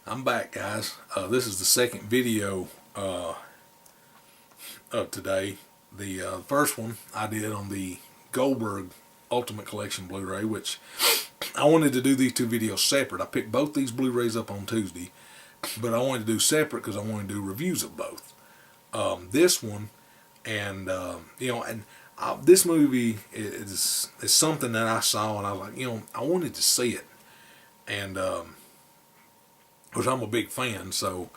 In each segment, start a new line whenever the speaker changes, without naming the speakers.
I'm back, guys. This is the second video of today. The first one I did on the Goldberg Ultimate Collection Blu-ray, which I wanted to do these two videos separate. I picked both these Blu-rays up on Tuesday, but I wanted to do separate because I wanted to do reviews of both. This one, and this movie is something that I saw, and I was like, I wanted to see it, and which I'm a big fan. So,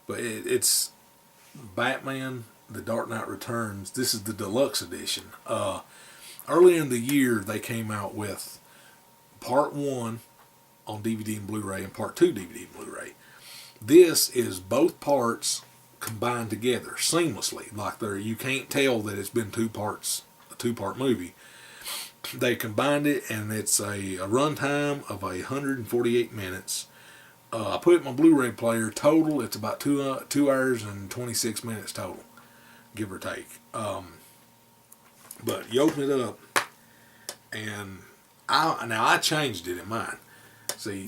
but it's Batman: The Dark Knight Returns. This is the deluxe edition. Early in the year, they came out with Part 1 on DVD and Blu-ray and Part 2 DVD and Blu-ray. This is both parts combined together seamlessly. Like you can't tell that it's been two parts, a two-part movie. They combined it, and it's a runtime of 148 minutes. I put it in my Blu-ray player. Total, it's about 2 hours and 26 minutes total, give or take. But you open it up, and I changed it in mine. See,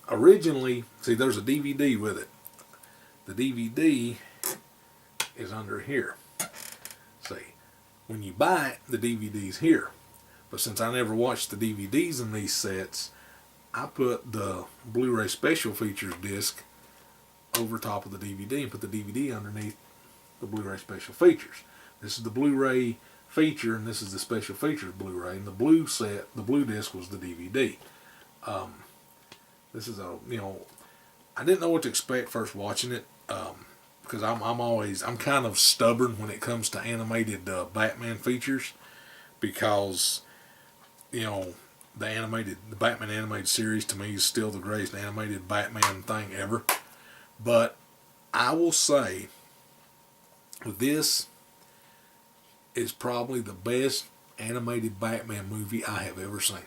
originally, there's a DVD with it. The DVD is under here. See, when you buy it, the DVD's here. But since I never watched the DVDs in these sets, I put the Blu-ray special features disc over top of the DVD and put the DVD underneath the Blu-ray special features. This is the Blu-ray feature, and this is the special features Blu-ray. And the blue disc was the DVD. This is I didn't know what to expect first watching it, because I'm kind of stubborn when it comes to animated Batman features, because the Batman animated series to me is still the greatest animated Batman thing ever. But I will say this is probably the best animated Batman movie I have ever seen.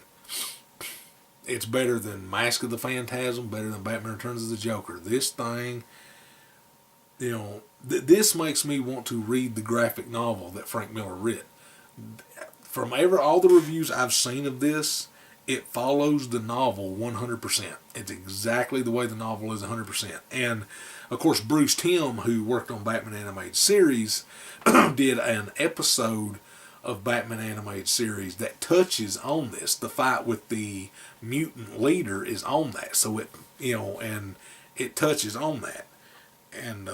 It's better than Mask of the Phantasm, better than Batman Returns of the Joker. This thing, this makes me want to read the graphic novel that Frank Miller wrote. From all the reviews I've seen of this, it follows the novel 100%. It's exactly the way the novel is 100%. And, of course, Bruce Timm, who worked on Batman Animated Series, did an episode of Batman Animated Series that touches on this. The fight with the mutant leader is on that. So and it touches on that. And,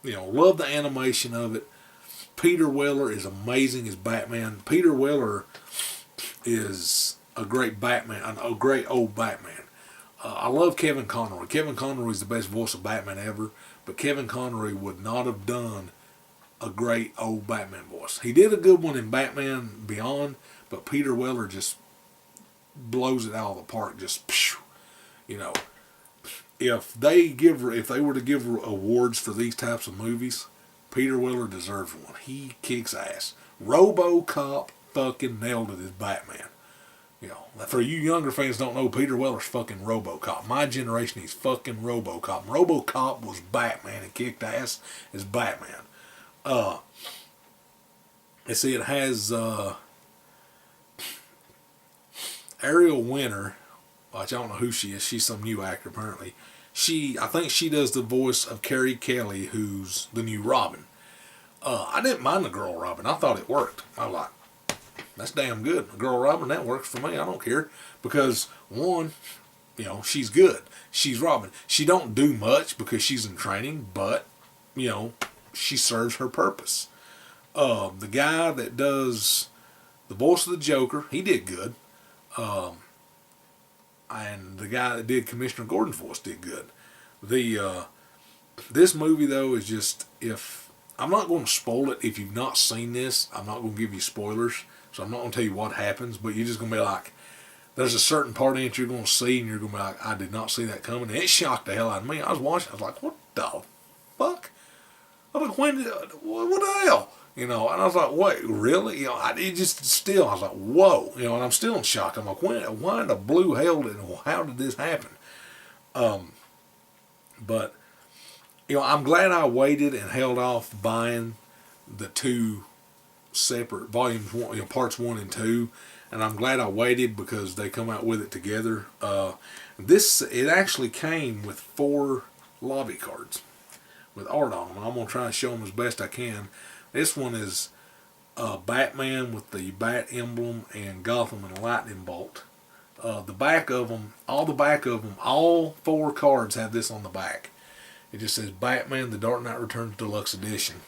love the animation of it. Peter Weller is amazing as Batman. Peter Weller is a great Batman, a great old Batman. I love Kevin Conroy. Kevin Conroy is the best voice of Batman ever, but Kevin Conroy would not have done a great old Batman voice. He did a good one in Batman Beyond, but Peter Weller just blows it out of the park. Just, if they were to give awards for these types of movies, Peter Weller deserves one. He kicks ass. RoboCop fucking nailed it as Batman. For you younger fans don't know, Peter Weller's fucking RoboCop. My generation, he's fucking RoboCop. RoboCop was Batman and kicked ass as Batman. It has Ariel Winter, which I don't know who she is. She's some new actor apparently. I think she does the voice of Carrie Kelly, who's the new Robin. I didn't mind the girl Robin. I thought it worked. I was like, that's damn good. The girl Robin, that works for me. I don't care. Because, one, she's good. She's Robin. She don't do much because she's in training, but, she serves her purpose. The guy that does the voice of the Joker, he did good. And the guy that did Commissioner Gordon's voice did good. This movie, though, is just, I'm not going to spoil it. If you've not seen this, I'm not going to give you spoilers, so I'm not going to tell you what happens, but you're just going to be like, there's a certain part in it you're going to see, and you're going to be like, I did not see that coming, and it shocked the hell out of me. I was watching, I was like, what the fuck? I was like, what the hell? And I was like, wait, really? I was like, whoa. And I'm still in shock. I'm like, why in the blue hell how did this happen? But, I'm glad I waited and held off buying the two separate volumes, parts 1 and 2. And I'm glad I waited because they come out with it together. And It actually came with 4 lobby cards with art on them. I'm going to try to show them as best I can. This one is Batman with the bat emblem and Gotham and a lightning bolt. The back of them, all 4 cards have this on the back. It just says Batman: The Dark Knight Returns Deluxe Edition.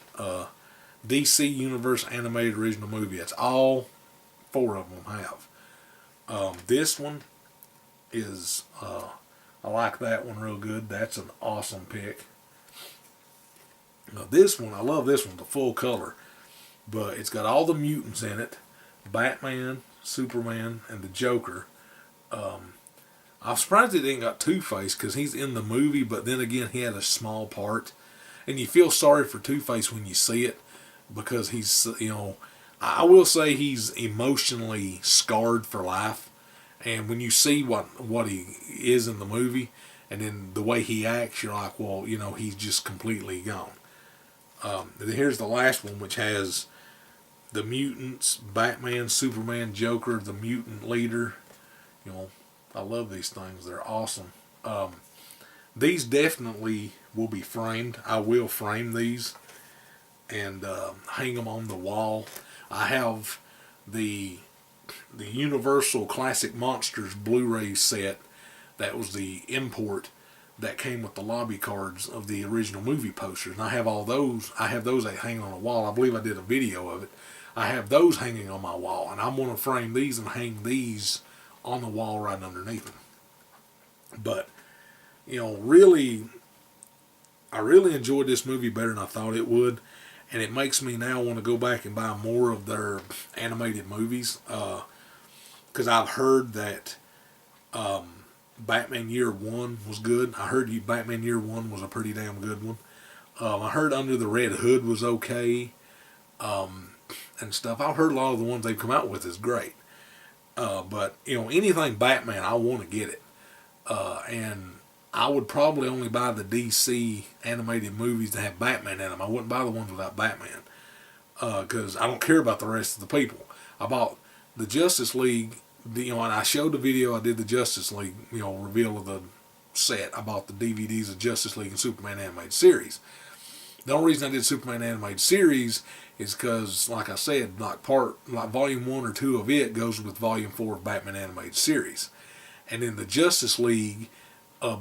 DC Universe Animated Original Movie. That's all 4 of them have. This one is, I like that one real good. That's an awesome pick. Now this one, I love this one, the full color. But it's got all the mutants in it. Batman, Superman, and the Joker. I'm surprised it ain't got Two-Face because he's in the movie, but then again, he had a small part. And you feel sorry for Two-Face when you see it because he's, I will say he's emotionally scarred for life. And when you see what he is in the movie and then the way he acts, you're like, well, he's just completely gone. Here's the last one, which has the mutants, Batman, Superman, Joker, the mutant leader. I love these things. They're awesome. These definitely will be framed. I will frame these and hang them on the wall. I have the Universal Classic Monsters Blu-ray set. That was the import that came with the lobby cards of the original movie posters. And I have all those. I have those hanging on a wall. I believe I did a video of it. I have those hanging on my wall. And I'm going to frame these and hang these on the wall right underneath them. But, really, I really enjoyed this movie better than I thought it would. And it makes me now want to go back and buy more of their animated movies. Because I've heard that Batman Year One was good. I heard Batman Year One was a pretty damn good one. I heard Under the Red Hood was okay. And stuff. I've heard a lot of the ones they've come out with is great. But, anything Batman, I want to get it. And I would probably only buy the DC animated movies that have Batman in them. I wouldn't buy the ones without Batman. Because I don't care about the rest of the people. I bought the Justice League, and I showed the video I did the Justice League, reveal of the set. I bought the DVDs of Justice League and Superman Animated Series. The only reason I did Superman Animated Series is because, like I said, like Volume 1 or 2 of it goes with Volume 4 of Batman Animated Series. And then the Justice League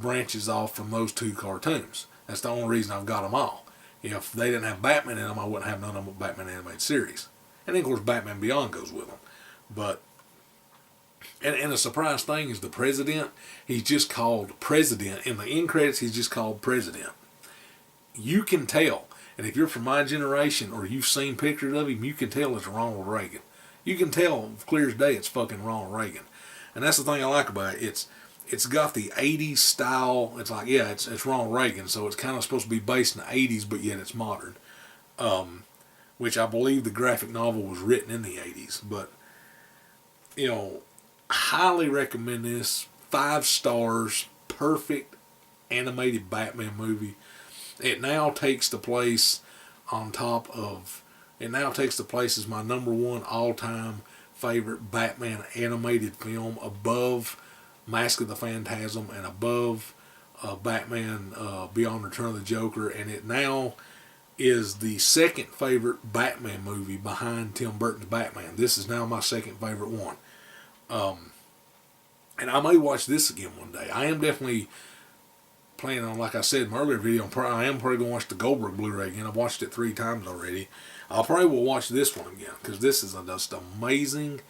branches off from those 2 cartoons. That's the only reason I've got them all. If they didn't have Batman in them, I wouldn't have none of them with Batman Animated Series. And then, of course, Batman Beyond goes with them. But, and the surprise thing is the President, he's just called President. In the end credits, he's just called President. You can tell. And if you're from my generation or you've seen pictures of him, you can tell it's Ronald Reagan. You can tell clear as day it's fucking Ronald Reagan. And that's the thing I like about it. It's got the 80s style. It's like, yeah, it's Ronald Reagan, so it's kind of supposed to be based in the 80s, but yet it's modern. Which I believe the graphic novel was written in the 80s. But, highly recommend this. 5 stars. Perfect animated Batman movie. It now takes the place as my number 1 all-time favorite Batman animated film, above Mask of the Phantasm and above Batman Beyond Return of the Joker. And it now is the second favorite Batman movie behind Tim Burton's Batman. This is now my second favorite one. And I may watch this again one day. I am definitely planning on, like I said in my earlier video, I am probably going to watch the Goldberg Blu-ray again. I've watched it 3 times already. I probably will watch this one again because this is just amazing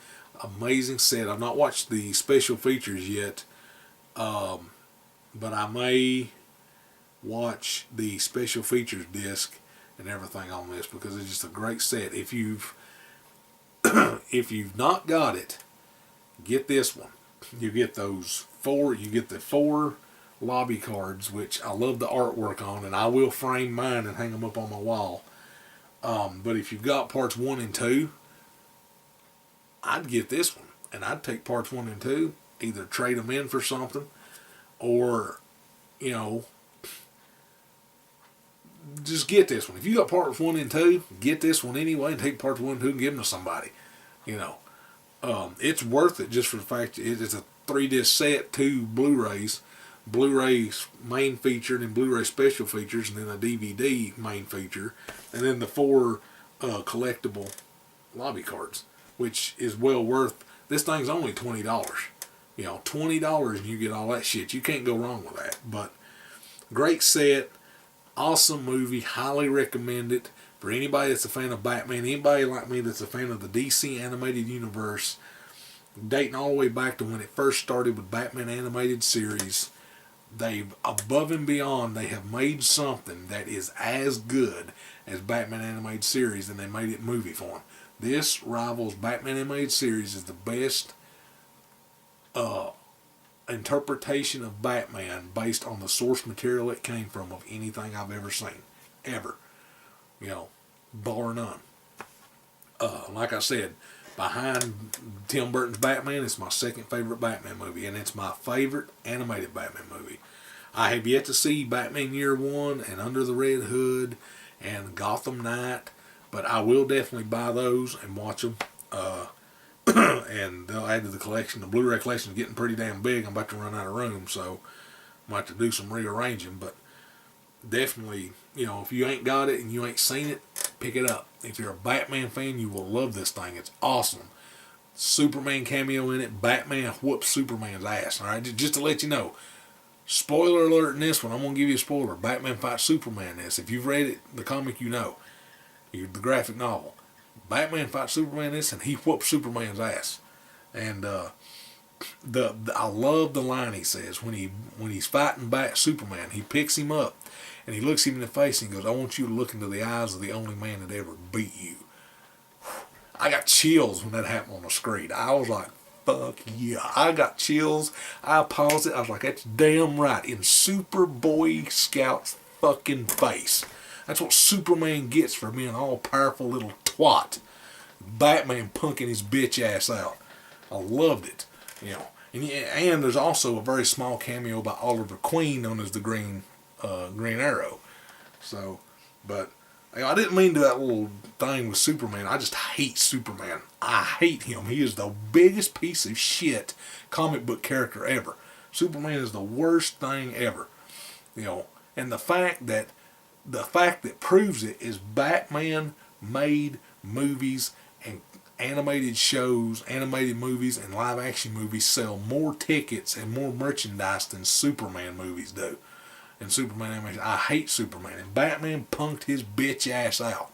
set. I've not watched the special features yet, but I may watch the special features disc and everything on this because it's just a great set. If you've not got it, get this one. You get those 4. You get the 4 lobby cards, which I love the artwork on, and I will frame mine and hang them up on my wall. But if you've got parts 1 and 2, I'd get this one, and I'd take parts 1 and 2, either trade them in for something, or, just get this one. If you got parts 1 and 2, get this one anyway, and take parts 1 and 2 and give them to somebody. It's worth it just for the fact it's a 3-disc set, 2 Blu-rays. Blu-ray's main feature, and then Blu-ray special features, and then a DVD main feature, and then the 4 collectible lobby cards, which is well worth. This thing's only $20. You know, $20 and you get all that shit. You can't go wrong with that. But great set, awesome movie, highly recommend it for anybody that's a fan of Batman, anybody like me that's a fan of the DC animated universe, dating all the way back to when it first started with Batman animated series. They've, above and beyond, they have made something that is as good as Batman animated series, and they made it movie form. This rivals Batman animated series as the best interpretation of Batman based on the source material it came from of anything I've ever seen. Ever. You know, bar none. Like I said, behind Tim Burton's Batman, it's my second favorite Batman movie, and it's my favorite animated Batman movie. I have yet to see Batman Year One and Under the Red Hood and Gotham Knight, but I will definitely buy those and watch them. And they'll add to the collection. The Blu-ray collection is getting pretty damn big. I'm about to run out of room, so I might have to do some rearranging. But definitely, you know, if you ain't got it and you ain't seen it, pick it up. If you're a Batman fan, you will love this thing. It's awesome. Superman cameo in it. Batman whoops Superman's ass. All right, just to let you know. Spoiler alert in this one. I'm going to give you a spoiler. Batman fights Superman in this. If you've read it, the comic, you know. The graphic novel. Batman fights Superman in this, and he whoops Superman's ass. And I love the line he says when he's fighting back Superman. He picks him up, and he looks him in the face, and he goes, "I want you to look into the eyes of the only man that ever beat you." I got chills when that happened on the screen. I was like, fuck yeah. I got chills. I paused it. I was like, that's damn right. In Super Boy Scout's fucking face. That's what Superman gets for being an all-powerful little twat. Batman punking his bitch ass out. I loved it. You know. And there's also a very small cameo by Oliver Queen, known as the Green Arrow. So, but I didn't mean to that little thing with Superman. I just hate Superman. I hate him. He is the biggest piece of shit comic book character ever. Superman is the worst thing ever. You know, and the fact that proves it is Batman made movies and animated shows, animated movies and live action movies sell more tickets and more merchandise than Superman movies do. And Superman animation, I hate Superman. And Batman punked his bitch ass out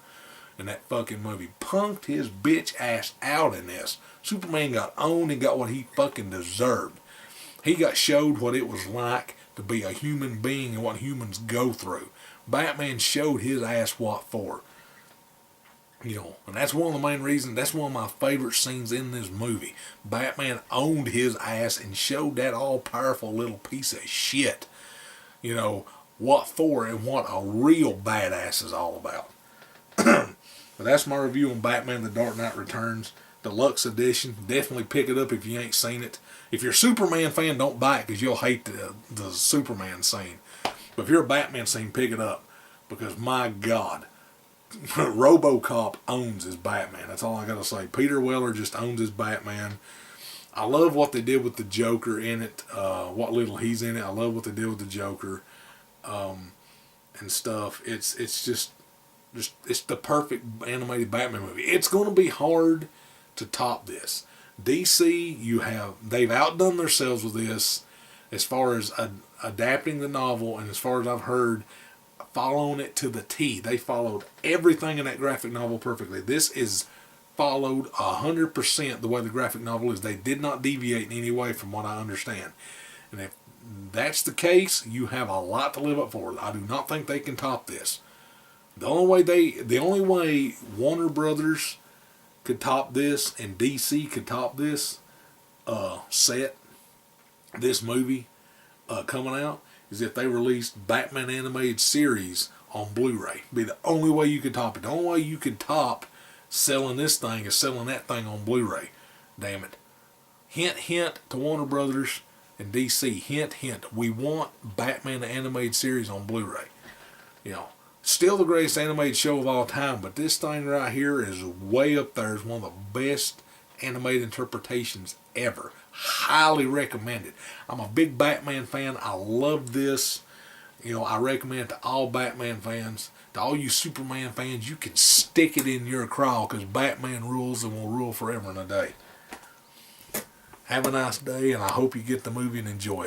in that fucking movie. Punked his bitch ass out in this. Superman got owned and got what he fucking deserved. He got showed what it was like to be a human being and what humans go through. Batman showed his ass what for. You know, and that's one of the main reasons, that's one of my favorite scenes in this movie. Batman owned his ass and showed that all-powerful little piece of shit, you know, what for and what a real badass is all about. But that's my review on Batman The Dark Knight Returns, Deluxe Edition. Definitely pick it up if you ain't seen it. If you're a Superman fan, don't buy it because you'll hate the Superman scene. But if you're a Batman scene, pick it up. Because my God, RoboCop owns his Batman. That's all I gotta say. Peter Weller just owns his Batman. I love what they did with the Joker in it. What little he's in it. I love what they did with the Joker, and stuff. It's just it's the perfect animated Batman movie. It's gonna be hard to top this. DC, they've outdone themselves with this as far as adapting the novel, and as far as I've heard, following it to the T. They followed everything in that graphic novel perfectly. This is followed 100% the way the graphic novel is. They did not deviate in any way from what I understand. And if that's the case, you have a lot to live up for. I do not think they can top this. The only way Warner Brothers could top this and DC could top this this movie coming out is if they released Batman animated series on Blu-ray. Be the only way you could top it. The only way you could top selling this thing is selling that thing on Blu-ray. Damn it. Hint, hint to Warner Brothers and DC. Hint, hint. We want Batman the animated series on Blu-ray. You know, still the greatest animated show of all time, but this thing right here is way up there. It's one of the best animated interpretations ever. Highly recommend it. I'm a big Batman fan. I love this. You know, I recommend it to all Batman fans. To all you Superman fans, you can stick it in your craw because Batman rules and will rule forever and a day. Have a nice day, and I hope you get the movie and enjoy it.